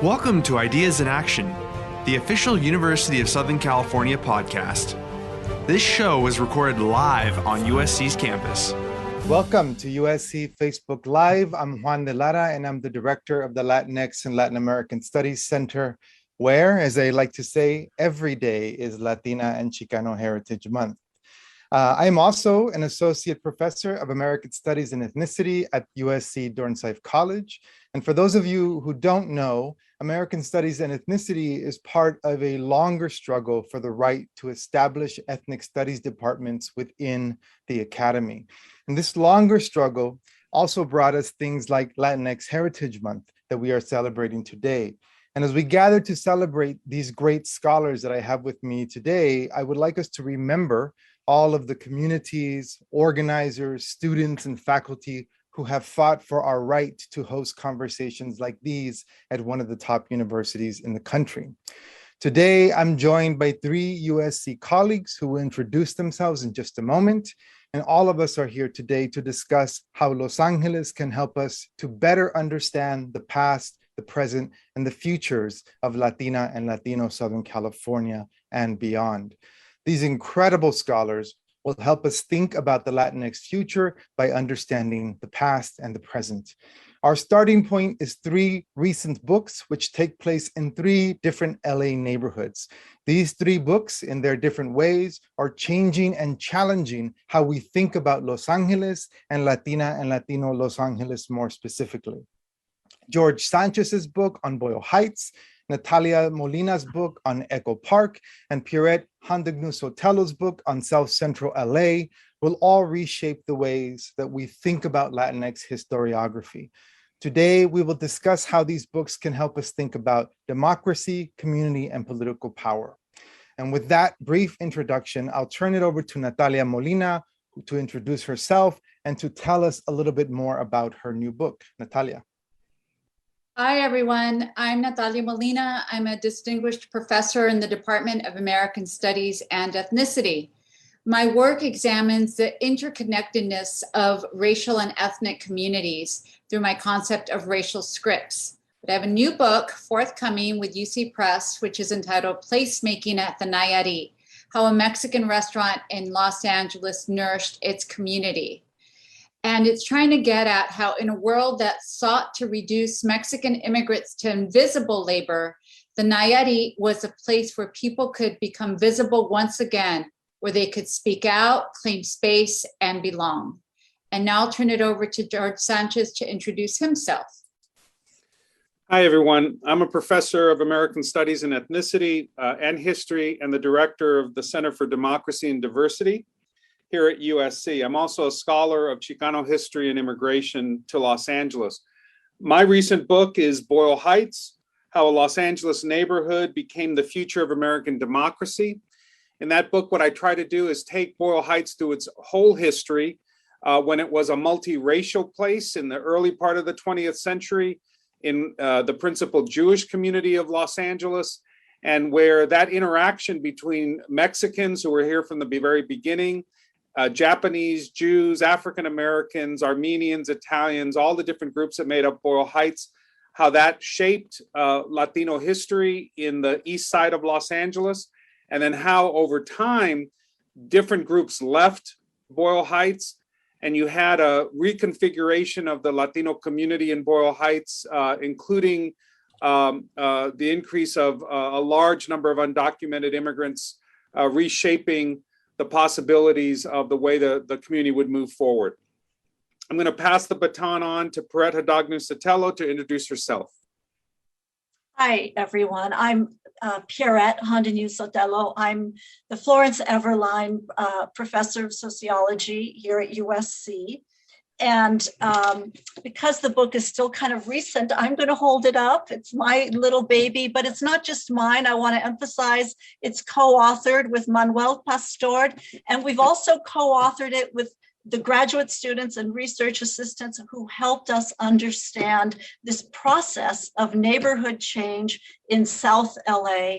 Welcome to Ideas in Action, the official University of Southern California podcast. This show was recorded live on USC's campus. Welcome to USC Facebook Live. I'm Juan de Lara, and I'm the director of the Latinx and Latin American Studies Center, where, as I like to say, every day is Latina and Chicano Heritage Month. I am also an associate professor of American Studies and Ethnicity at USC Dornsife College. And for those of you who don't know, American Studies and Ethnicity is part of a longer struggle for the right to establish ethnic studies departments within the academy. And this longer struggle also brought us things like Latinx Heritage Month that we are celebrating today. And as we gather to celebrate these great scholars that I have with me today, I would like us to remember all of the communities, organizers, students, and faculty who have fought for our right to host conversations like these at one of the top universities in the country. Today, I'm joined by three USC colleagues who will introduce themselves in just a moment. And all of us are here today to discuss how Los Angeles can help us to better understand the past, the present, and the futures of Latina and Latino Southern California and beyond. These incredible scholars will help us think about the Latinx future by understanding the past and the present. Our starting point is three recent books which take place in three different LA neighborhoods. These three books, in their different ways, are changing and challenging how we think about Los Angeles and Latina and Latino Los Angeles more specifically. George Sanchez's book on Boyle Heights, Natalia Molina's book on Echo Park, and Pierrette Handagno-Sotelo's book on South Central LA will all reshape the ways that we think about Latinx historiography. Today, we will discuss how these books can help us think about democracy, community, and political power. And with that brief introduction, I'll turn it over to Natalia Molina to introduce herself and to tell us a little bit more about her new book. Natalia. Hi, everyone. I'm Natalia Molina. I'm a distinguished professor in the Department of American Studies and Ethnicity. My work examines the interconnectedness of racial and ethnic communities through my concept of racial scripts. But I have a new book forthcoming with UC Press, which is entitled Placemaking at the Nayarit: How a Mexican Restaurant in Los Angeles Nourished Its Community. And it's trying to get at how, in a world that sought to reduce Mexican immigrants to invisible labor, the Nayarit was a place where people could become visible once again, where they could speak out, claim space, and belong. And now I'll turn it over to George Sanchez to introduce himself. Hi, everyone. I'm a professor of American Studies and Ethnicity and History and the director of the Center for Democracy and Diversity here at USC. I'm also a scholar of Chicano history and immigration to Los Angeles. My recent book is Boyle Heights: How a Los Angeles Neighborhood Became the Future of American Democracy. In that book, what I try to do is take Boyle Heights through its whole history when it was a multiracial place in the early part of the 20th century in the principal Jewish community of Los Angeles, and where that interaction between Mexicans who were here from the very beginning, Japanese, Jews, African Americans, Armenians, Italians, all the different groups that made up Boyle Heights, how that shaped Latino history in the east side of Los Angeles, and then how over time different groups left Boyle Heights, and you had a reconfiguration of the Latino community in Boyle Heights, including the increase of a large number of undocumented immigrants reshaping the possibilities of the way the community would move forward. I'm going to pass the baton on to Pierrette Handagno-Sotelo to introduce herself. Hi, everyone. I'm Pierrette Handagno-Sotelo. I'm the Florence Everline Professor of Sociology here at USC. And because the book is still kind of recent, I'm going to hold it up. It's my little baby, but it's not just mine. I want to emphasize it's co-authored with Manuel Pastor, and we've also co-authored it with the graduate students and research assistants who helped us understand this process of neighborhood change in South LA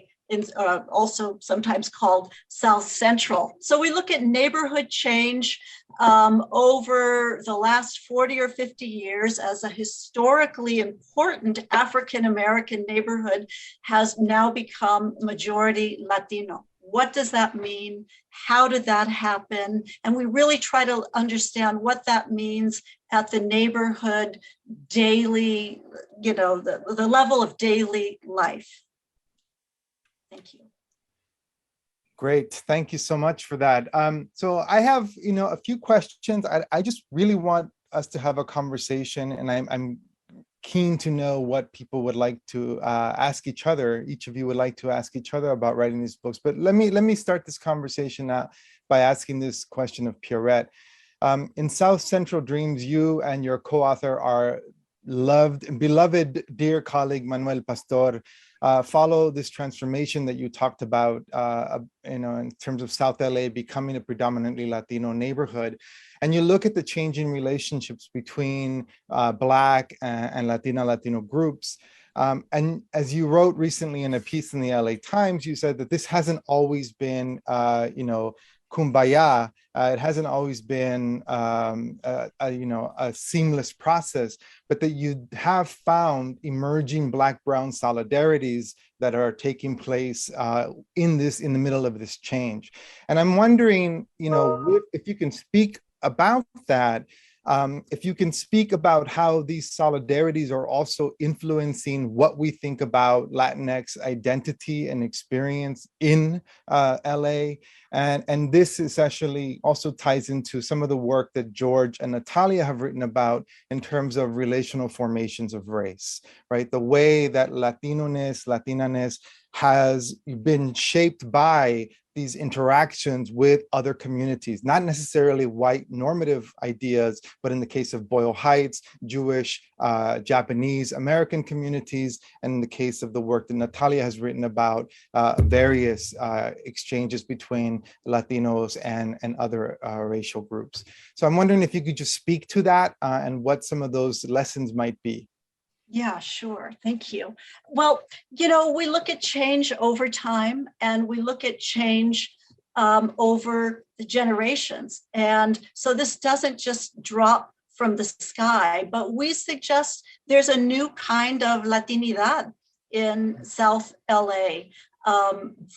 also sometimes called South Central. So we look at neighborhood change over the last 40 or 50 years as a historically important African-American neighborhood has now become majority Latino. What does that mean? How did that happen? And we really try to understand what that means at the neighborhood daily, the level of daily life. Thank you. Great. Thank you so much for that. So I have, a few questions. I just really want us to have a conversation, and I'm keen to know what people would like to ask each other. Each of you would like to ask each other about writing these books. But let me start this conversation out by asking this question of Pierrette. In South Central Dreams, you and your co-author are beloved dear colleague Manuel Pastor follow this transformation that you talked about, in terms of South LA becoming a predominantly Latino neighborhood. And you look at the changing relationships between Black and Latino groups. And as you wrote recently in a piece in the LA Times, you said that this hasn't always been, kumbaya. It hasn't always been, a seamless process, but that you have found emerging Black-Brown solidarities that are taking place in the middle of this change. And I'm wondering, if you can speak about that. If you can speak about how these solidarities are also influencing what we think about Latinx identity and experience in LA. And this essentially also ties into some of the work that George and Natalia have written about in terms of relational formations of race, right? The way that Latinaness has been shaped by these interactions with other communities, not necessarily white normative ideas, but in the case of Boyle Heights, Jewish, Japanese American communities, and in the case of the work that Natalia has written about various exchanges between Latinos and other racial groups. So I'm wondering if you could just speak to that and what some of those lessons might be. Yeah, sure. Thank you. Well, we look at change over time, and we look at change over the generations. And so this doesn't just drop from the sky, but we suggest there's a new kind of Latinidad in South LA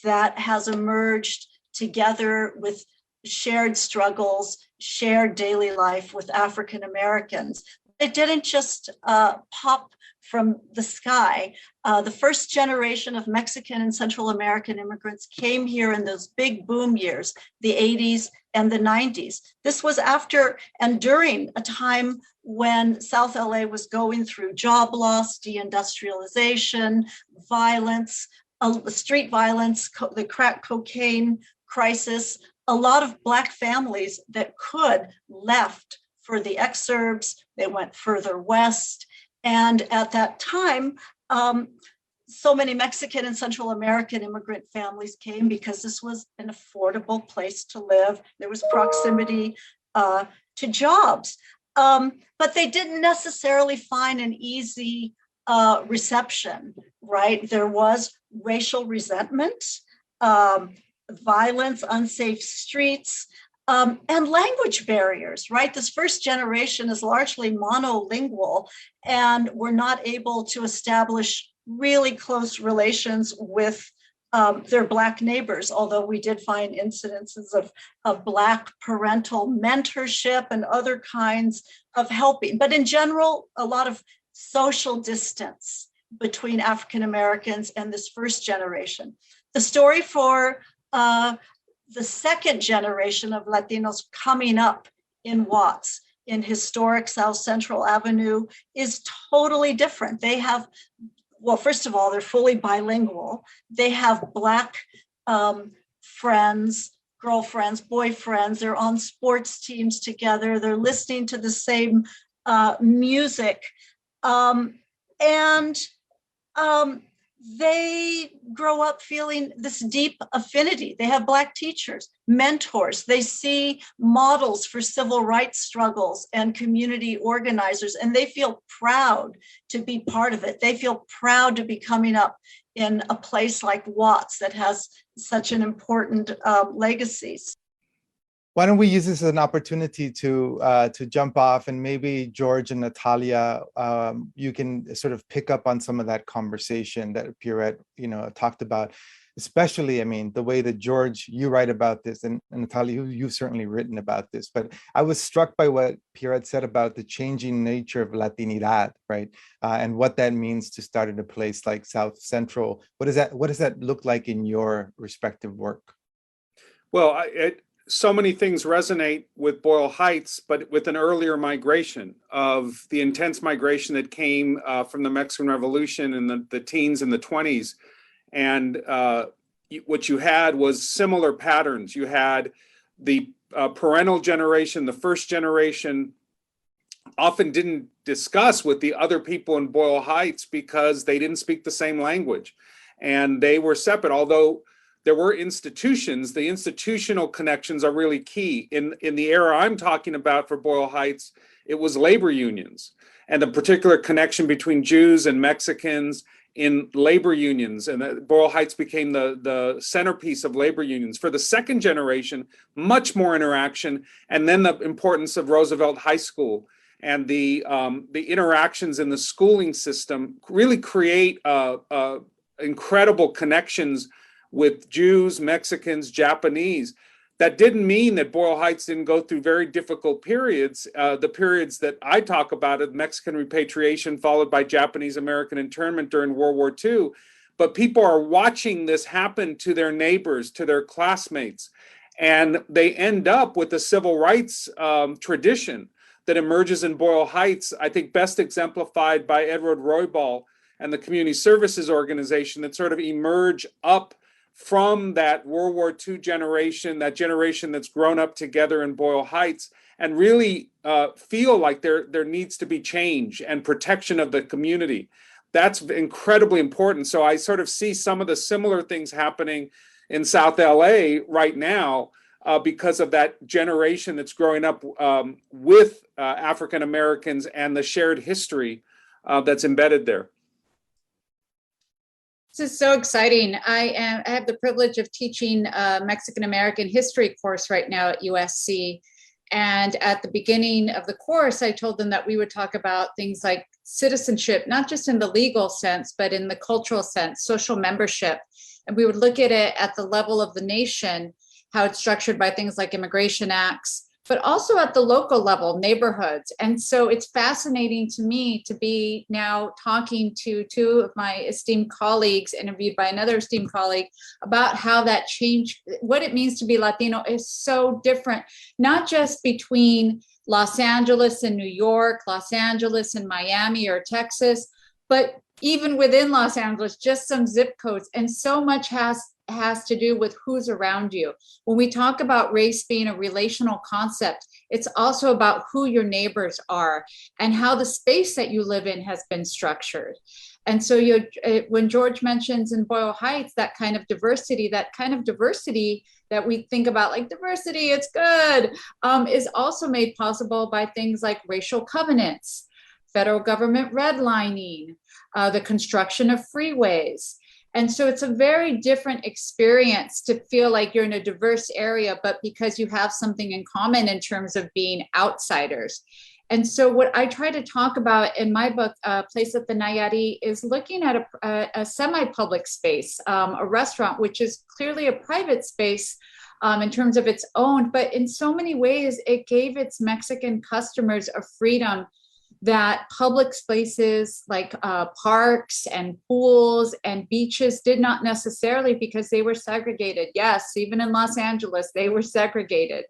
that has emerged together with shared struggles, shared daily life with African Americans. It didn't just pop from the sky. The first generation of Mexican and Central American immigrants came here in those big boom years, the 80s and the 90s. This was after and during a time when South LA was going through job loss, deindustrialization, violence, street violence, the crack cocaine crisis. A lot of Black families that could left for the exurbs. They went further west. And at that time, so many Mexican and Central American immigrant families came because this was an affordable place to live. There was proximity to jobs. But they didn't necessarily find an easy reception, right? There was racial resentment, violence, unsafe streets, and language barriers, right? This first generation is largely monolingual, and we're not able to establish really close relations with their Black neighbors, although we did find incidences of Black parental mentorship and other kinds of helping. But in general, a lot of social distance between African Americans and this first generation. The story for the second generation of Latinos coming up in Watts, in historic South Central Avenue, is totally different. They have, well, first of all, they're fully bilingual. They have Black friends, girlfriends, boyfriends. They're on sports teams together. They're listening to the same music. they grow up feeling this deep affinity. They have Black teachers, mentors. They see models for civil rights struggles and community organizers, and they feel proud to be part of it. They feel proud to be coming up in a place like Watts that has such an important legacy. Why don't we use this as an opportunity to jump off, and maybe George and Natalia, you can sort of pick up on some of that conversation that Pierrette, talked about. Especially, I mean, the way that George, you write about this, and Natalia, you've certainly written about this. But I was struck by what Pierrette said about the changing nature of Latinidad, right? And what that means to start in a place like South Central. What does that look like in your respective work? Well, so many things resonate with Boyle Heights, but with an earlier migration of the intense migration that came from the Mexican Revolution in the teens and the 20s. And what you had was similar patterns. You had the parental generation, the first generation, often didn't discuss with the other people in Boyle Heights because they didn't speak the same language. And they were separate, although there were institutions. The institutional connections are really key. In the era I'm talking about for Boyle Heights, it was labor unions and the particular connection between Jews and Mexicans in labor unions. And Boyle Heights became the centerpiece of labor unions. For the second generation, much more interaction. And then the importance of Roosevelt High School and the interactions in the schooling system really create incredible connections with Jews, Mexicans, Japanese. That didn't mean that Boyle Heights didn't go through very difficult periods. The periods that I talk about of Mexican repatriation followed by Japanese American internment during World War II. But people are watching this happen to their neighbors, to their classmates. And they end up with a civil rights tradition that emerges in Boyle Heights, I think best exemplified by Edward Roybal and the Community Services Organization that sort of emerge up from that World War II generation, that generation that's grown up together in Boyle Heights, and really feel like there needs to be change and protection of the community. That's incredibly important. So I sort of see some of the similar things happening in South LA right now because of that generation that's growing up with African Americans and the shared history that's embedded there. This is so exciting. I have the privilege of teaching a Mexican American history course right now at USC. And at the beginning of the course, I told them that we would talk about things like citizenship, not just in the legal sense, but in the cultural sense, social membership. And we would look at it at the level of the nation, how it's structured by things like immigration acts, but also at the local level, neighborhoods. And so it's fascinating to me to be now talking to two of my esteemed colleagues, interviewed by another esteemed colleague, about how that change, what it means to be Latino is so different, not just between Los Angeles and New York, Los Angeles and Miami or Texas, but even within Los Angeles, just some zip codes. And so much has to do with who's around you. When we talk about race being a relational concept, it's also about who your neighbors are and how the space that you live in has been structured. And so when George mentions in Boyle Heights, that kind of diversity that we think about like diversity, it's good, is also made possible by things like racial covenants, federal government redlining, the construction of freeways. And so it's a very different experience to feel like you're in a diverse area, but because you have something in common in terms of being outsiders. And so what I try to talk about in my book, Place at the Nayarit, is looking at a semi-public space, a restaurant, which is clearly a private space in terms of its own, but in so many ways, it gave its Mexican customers a freedom that public spaces like parks and pools and beaches did not necessarily, because they were segregated. Yes, even in Los Angeles, they were segregated.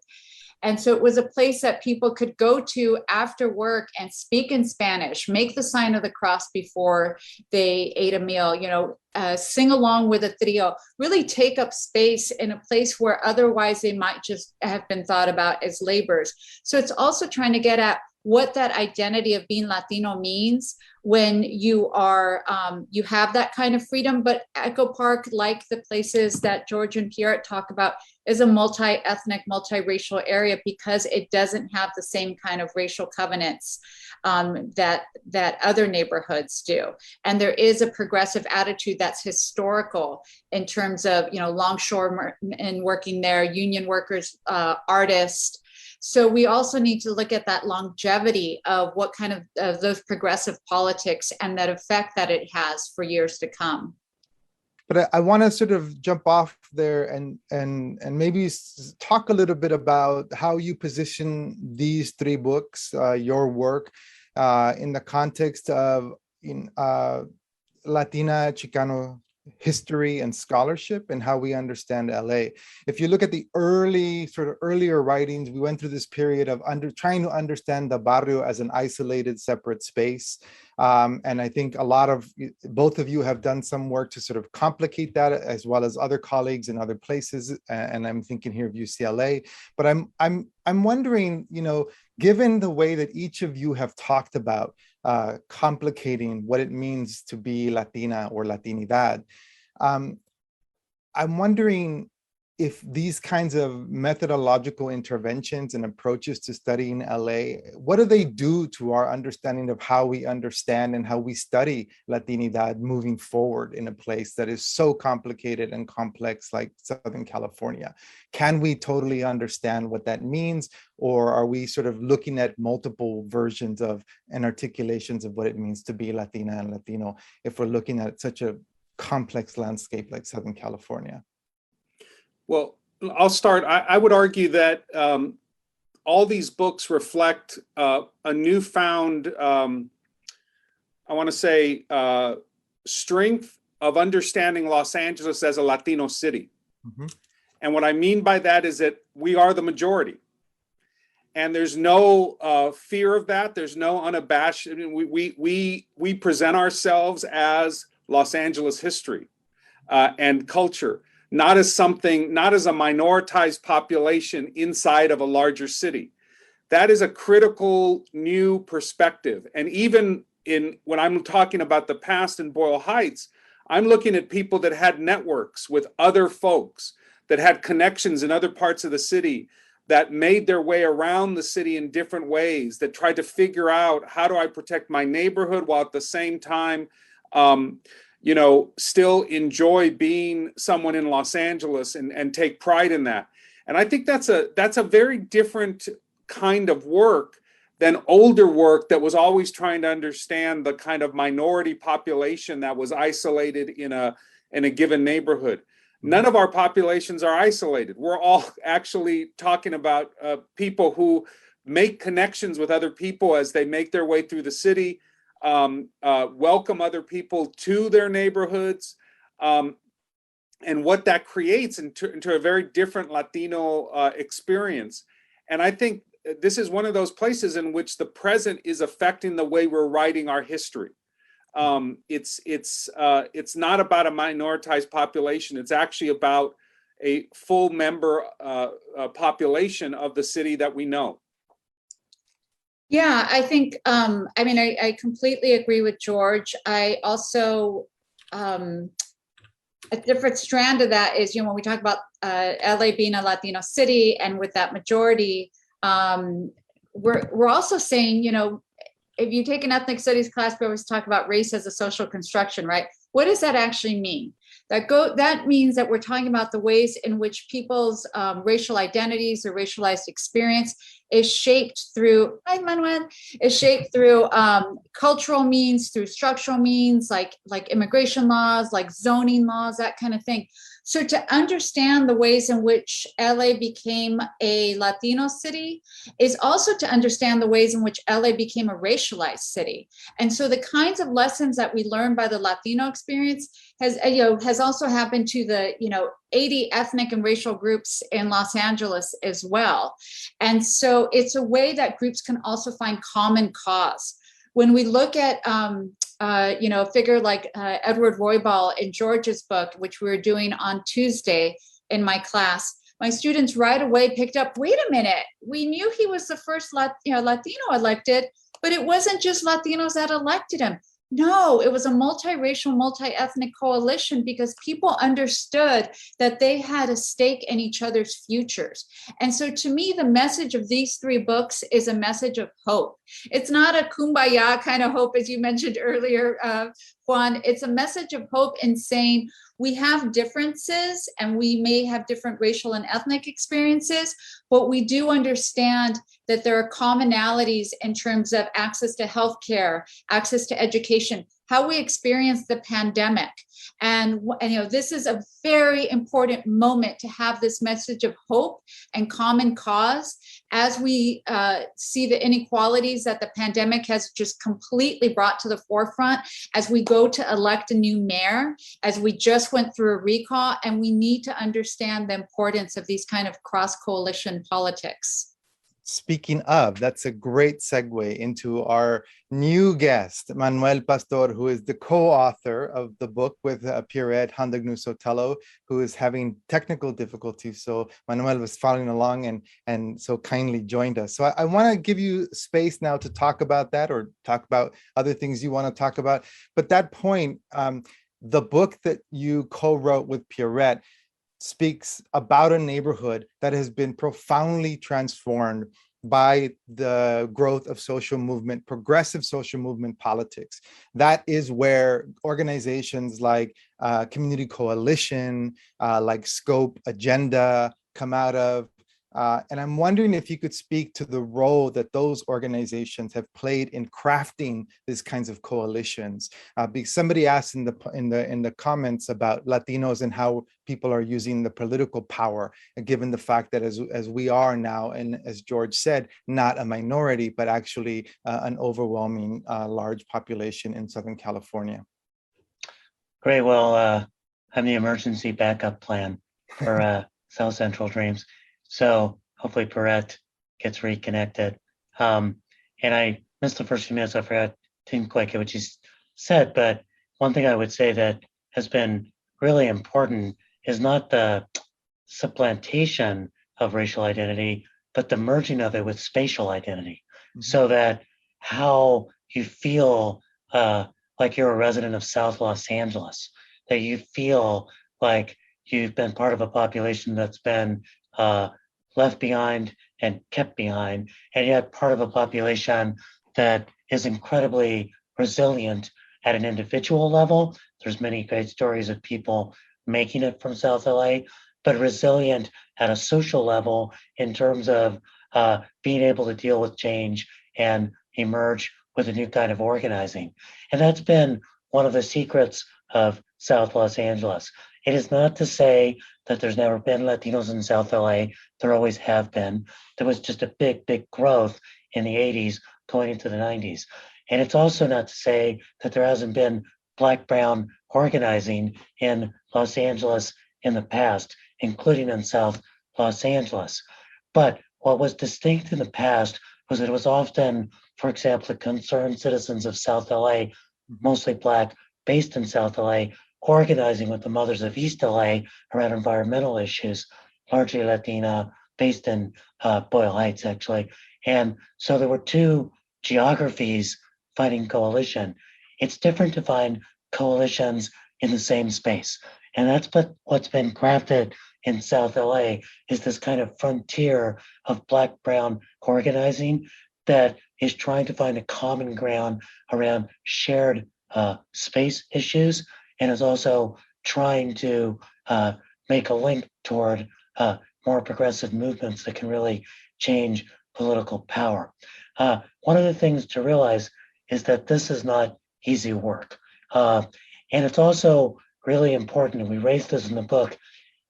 And so it was a place that people could go to after work and speak in Spanish, make the sign of the cross before they ate a meal, sing along with a trio, really take up space in a place where otherwise they might just have been thought about as laborers. So it's also trying to get at what that identity of being Latino means when you are, you have that kind of freedom. But Echo Park, like the places that George and Pierrette talk about, is a multi-ethnic, multiracial area because it doesn't have the same kind of racial covenants that other neighborhoods do. And there is a progressive attitude that's historical in terms of, longshoremen working there, union workers, artists. So we also need to look at that longevity of what kind of those progressive politics and that effect that it has for years to come. But I want to sort of jump off there and maybe talk a little bit about how you position these three books, your work, in the context of Latina Chicano history and scholarship and how we understand LA. If you look at the earlier writings, we went through this period of trying to understand the barrio as an isolated, separate space. And I think both of you have done some work to sort of complicate that, as well as other colleagues in other places. And I'm thinking here of UCLA. But I'm wondering, given the way that each of you have talked about complicating what it means to be Latina or Latinidad, I'm wondering if these kinds of methodological interventions and approaches to studying LA, what do they do to our understanding of how we understand and how we study Latinidad moving forward in a place that is so complicated and complex like Southern California? Can we totally understand what that means? Or are we sort of looking at multiple versions of and articulations of what it means to be Latina and Latino if we're looking at such a complex landscape like Southern California? Well, I'll start. I would argue that all these books reflect a newfound, strength of understanding Los Angeles as a Latino city. Mm-hmm. And what I mean by that is that we are the majority. And there's no fear of that. There's no unabashed. I mean, we present ourselves as Los Angeles history and culture. Not as a minoritized population inside of a larger city. That is a critical new perspective. And even when I'm talking about the past in Boyle Heights, I'm looking at people that had networks with other folks, that had connections in other parts of the city, that made their way around the city in different ways, that tried to figure out, how do I protect my neighborhood while at the same time still enjoy being someone in Los Angeles and take pride in that. And I think that's a very different kind of work than older work that was always trying to understand the kind of minority population that was isolated in a given neighborhood. None of our populations are isolated. We're all actually talking about people who make connections with other people as they make their way through the city, welcome other people to their neighborhoods, and what that creates into a very different Latino experience. And I think this is one of those places in which the present is affecting the way we're writing our history. It's not about a minoritized population. It's actually about a full member population of the city that we know. Yeah, I think, I completely agree with George. I also, a different strand of that is, when we talk about LA being a Latino city and with that majority, we're also saying, if you take an ethnic studies class, we always talk about race as a social construction, right? What does that actually mean? That means that we're talking about the ways in which people's racial identities or racialized experience is shaped through, cultural means, through structural means, like immigration laws, like zoning laws, that kind of thing. So to understand the ways in which LA became a Latino city is also to understand the ways in which LA became a racialized city. And so the kinds of lessons that we learn by the Latino experience has also happened to the 80 ethnic and racial groups in Los Angeles as well. And so it's a way that groups can also find common cause. When we look at a figure like Edward Roybal in George's book, which we were doing on Tuesday in my class, my students right away picked up, wait a minute, we knew he was the first Latino elected, but it wasn't just Latinos that elected him. No, it was a multiracial, multi-ethnic coalition because people understood that they had a stake in each other's futures. And so to me, the message of these three books is a message of hope. It's not a kumbaya kind of hope, as you mentioned earlier, Juan. It's a message of hope in saying we have differences and we may have different racial and ethnic experiences, but we do understand that there are commonalities in terms of access to healthcare, access to education, how we experience the pandemic. And this is a very important moment to have this message of hope and common cause as we see the inequalities that the pandemic has just completely brought to the forefront, as we go to elect a new mayor, as we just went through a recall, and we need to understand the importance of these kind of cross-coalition politics. Speaking of, that's a great segue into our new guest, Manuel Pastor, who is the co-author of the book with Pierrette Handagnu-Sotelo, who is having technical difficulties. So Manuel was following along and so kindly joined us. So I want to give you space now to talk about that or talk about other things you want to talk about. But that point, the book that you co-wrote with Pierrette speaks about a neighborhood that has been profoundly transformed by the growth of social movement, progressive social movement politics. That is where organizations like Community Coalition, like Scope Agenda come out of. And I'm wondering if you could speak to the role that those organizations have played in crafting these kinds of coalitions. Because somebody asked in the comments about Latinos and how people are using the political power, given the fact that as we are now, and as George said, not a minority, but actually an overwhelming large population in Southern California. Great. Well, I'm the emergency backup plan for South Central Dreams. So hopefully Pierrette gets reconnected. And I missed the first few minutes. I forgot, didn't quite get what you said, but one thing I would say that has been really important is not the supplantation of racial identity, but the merging of it with spatial identity. Mm-hmm. So that how you feel like you're a resident of South Los Angeles, that you feel like you've been part of a population that's been left behind and kept behind, and yet part of a population that is incredibly resilient at an individual level. There's many great stories of people making it from South LA, but resilient at a social level in terms of being able to deal with change and emerge with a new kind of organizing. And that's been one of the secrets of South Los Angeles. It is not to say that there's never been Latinos in South LA. There always have been. There was just a big, big growth in the 80s going into the 90s. And it's also not to say that there hasn't been Black-brown organizing in Los Angeles in the past, including in South Los Angeles. But what was distinct in the past was that it was often, for example, the concerned citizens of South LA, mostly Black, based in South LA, organizing with the mothers of East LA around environmental issues, largely Latina, based in Boyle Heights, actually. And so there were two geographies fighting coalition. It's different to find coalitions in the same space. And that's what's been crafted in South LA is this kind of frontier of Black-brown organizing that is trying to find a common ground around shared space issues, and is also trying to make a link toward more progressive movements that can really change political power. One of the things to realize is that this is not easy work. And it's also really important, and we raised this in the book,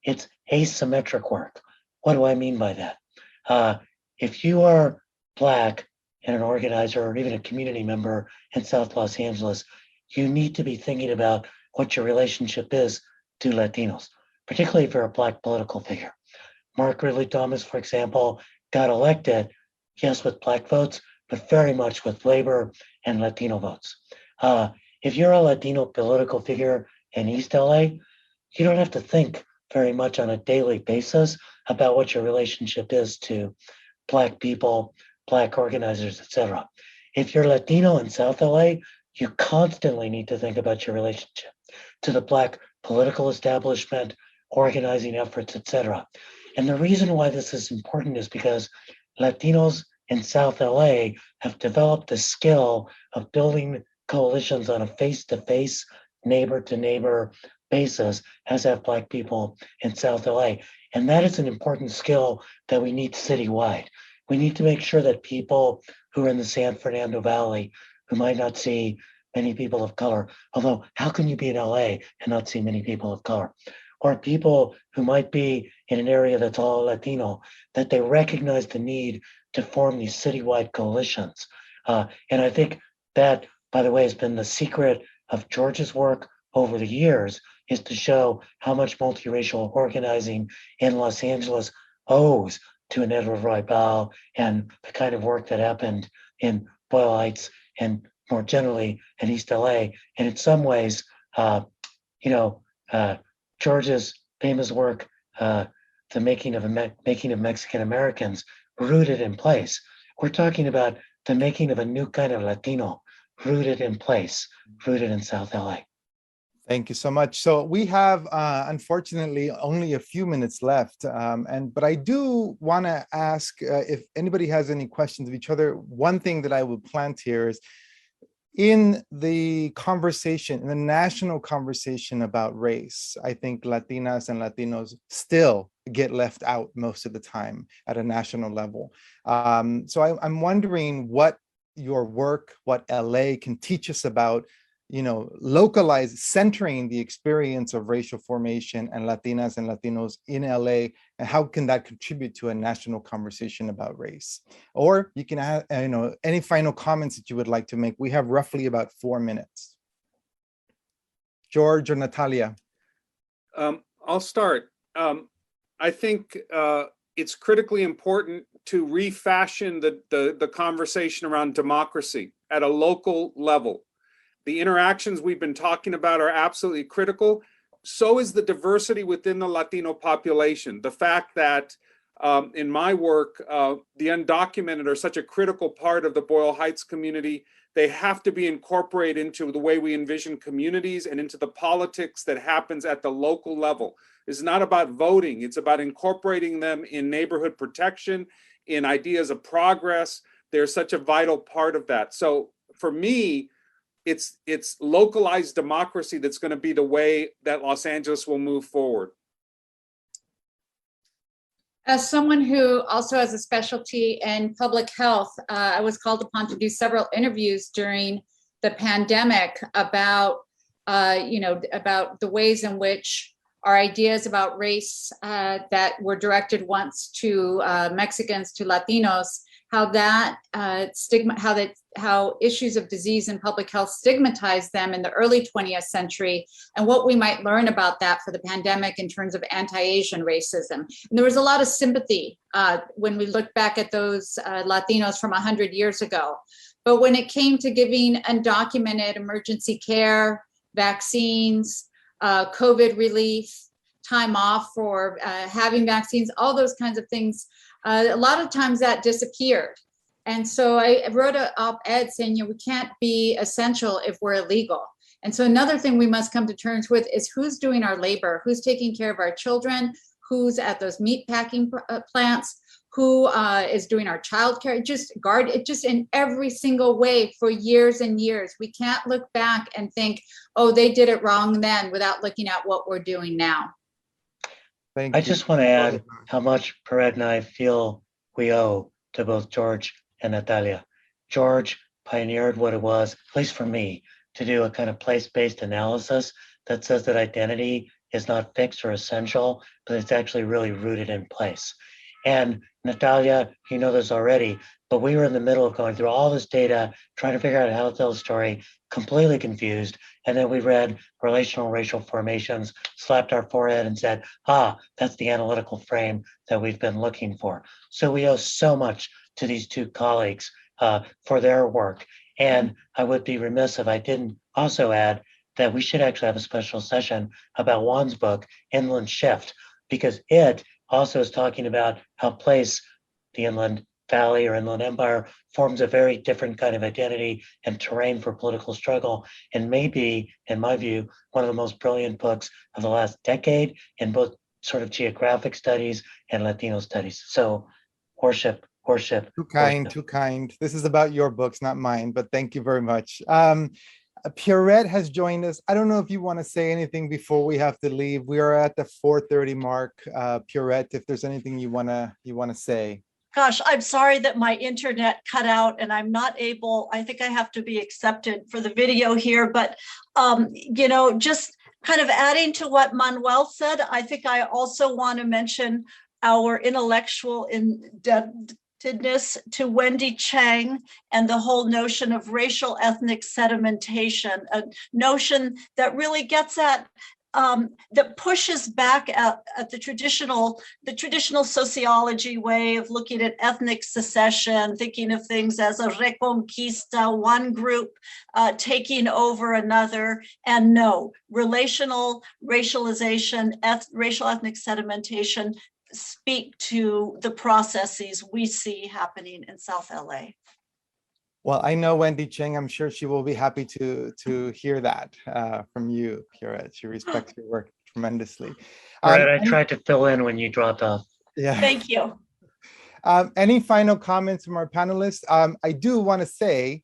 it's asymmetric work. What do I mean by that? If you are Black and an organizer or even a community member in South Los Angeles, you need to be thinking about what your relationship is to Latinos, particularly if you're a Black political figure. Mark Ridley Thomas, for example, got elected, yes, with Black votes, but very much with labor and Latino votes. If you're a Latino political figure in East LA, you don't have to think very much on a daily basis about what your relationship is to Black people, Black organizers, etc. If you're Latino in South LA, you constantly need to think about your relationship to the Black political establishment, organizing efforts, etc. And the reason why this is important is because Latinos in South LA have developed the skill of building coalitions on a face-to-face, neighbor-to-neighbor basis, as have Black people in South LA. And that is an important skill that we need citywide. We need to make sure that people who are in the San Fernando Valley, who might not see many people of color, although how can you be in LA and not see many people of color? Or people who might be in an area that's all Latino, that they recognize the need to form these citywide coalitions. And I think that, by the way, has been the secret of George's work over the years, is to show how much multiracial organizing in Los Angeles owes to an Edward Roybal and the kind of work that happened in Boyle Heights and more generally in East LA. And in some ways, George's famous work, The Making of Mexican Americans, rooted in place. We're talking about the making of a new kind of Latino, rooted in place, rooted in South LA. Thank you so much. So we have, unfortunately, only a few minutes left. But I do want to ask if anybody has any questions of each other. One thing that I would plant here is, in the conversation, in the national conversation about race, I think Latinas and Latinos still get left out most of the time at a national level. So I'm wondering what your work, what LA can teach us about, localized, centering the experience of racial formation and Latinas and Latinos in LA, and how can that contribute to a national conversation about race? Or you can add, any final comments that you would like to make. We have roughly about 4 minutes. George or Natalia? I'll start. I think it's critically important to refashion the conversation around democracy at a local level. The interactions we've been talking about are absolutely critical. So is the diversity within the Latino population. The fact that in my work, the undocumented are such a critical part of the Boyle Heights community. They have to be incorporated into the way we envision communities and into the politics that happens at the local level. It's not about voting. It's about incorporating them in neighborhood protection, in ideas of progress. They're such a vital part of that. So for me, it's localized democracy that's going to be the way that Los Angeles will move forward. As someone who also has a specialty in public health, I was called upon to do several interviews during the pandemic about, about the ways in which our ideas about race that were directed once to Mexicans, to Latinos, how issues of disease and public health stigmatized them in the early 20th century, and what we might learn about that for the pandemic in terms of anti-Asian racism. And there was a lot of sympathy when we look back at those Latinos from 100 years ago. But when it came to giving undocumented emergency care, vaccines, COVID relief, time off for having vaccines, all those kinds of things, a lot of times that disappeared. And so I wrote an op-ed saying, we can't be essential if we're illegal. And so another thing we must come to terms with is who's doing our labor, who's taking care of our children, who's at those meat packing plants, who is doing our childcare, just in every single way for years and years. We can't look back and think, oh, they did it wrong then, without looking at what we're doing now. I just want to add how much Pieret and I feel we owe to both George and Natalia. George pioneered what it was, at least for me, to do a kind of place-based analysis that says that identity is not fixed or essential, but it's actually really rooted in place. And Natalia, you know this already, but we were in the middle of going through all this data, trying to figure out how to tell the story, completely confused. And then we read Relational Racial Formations, slapped our forehead and said, that's the analytical frame that we've been looking for. So we owe so much to these two colleagues for their work. And I would be remiss if I didn't also add that we should actually have a special session about Juan's book, Inland Shift, because it also is talking about how place, the Inland Valley or Inland Empire, forms a very different kind of identity and terrain for political struggle, and maybe, in my view, one of the most brilliant books of the last decade in both sort of geographic studies and Latino studies. So worship. Too kind, too kind. This is about your books, not mine, but thank you very much. Pierrette has joined us. I don't know if you want to say anything before we have to leave. We are at the 4:30 mark. Pierrette, if there's anything you wanna say. Gosh, I'm sorry that my internet cut out and I'm not able, I think I have to be accepted for the video here, but just kind of adding to what Manuel said, I think I also want to mention our intellectual indebtedness to Wendy Chang and the whole notion of racial ethnic sedimentation, a notion that really gets at that pushes back at the traditional sociology way of looking at ethnic secession, thinking of things as a reconquista, one group taking over another, and no, relational racialization, racial ethnic sedimentation speak to the processes we see happening in South LA. Well, I know Wendy Chang. I'm sure she will be happy to hear that from you, Pierrette. She respects your work tremendously. Right, I tried to fill in when you dropped off. Yeah. Thank you. Any final comments from our panelists? I do want to say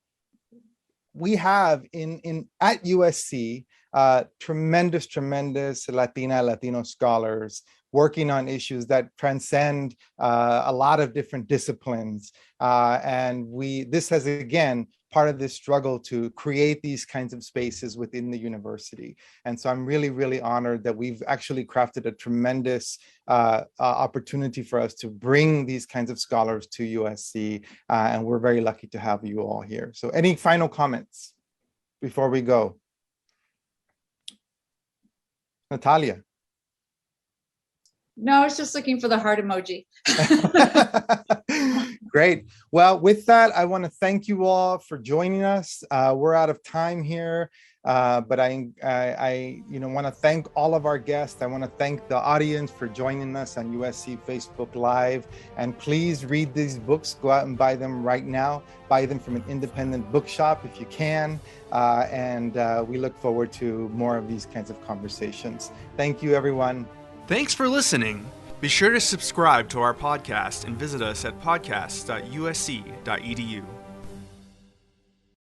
we have at USC tremendous Latino scholars working on issues that transcend a lot of different disciplines. And this has, again, part of this struggle to create these kinds of spaces within the university. And so I'm really, really honored that we've actually crafted a tremendous opportunity for us to bring these kinds of scholars to USC. And we're very lucky to have you all here. So any final comments before we go? Natalia. No, I was just looking for the heart emoji. Great. Well, with that, I want to thank you all for joining us. We're out of time here, but I want to thank all of our guests. I want to thank the audience for joining us on USC Facebook Live. And please read these books. Go out and buy them right now. Buy them from an independent bookshop if you can. And we look forward to more of these kinds of conversations. Thank you, everyone. Thanks for listening. Be sure to subscribe to our podcast and visit us at podcast.usc.edu.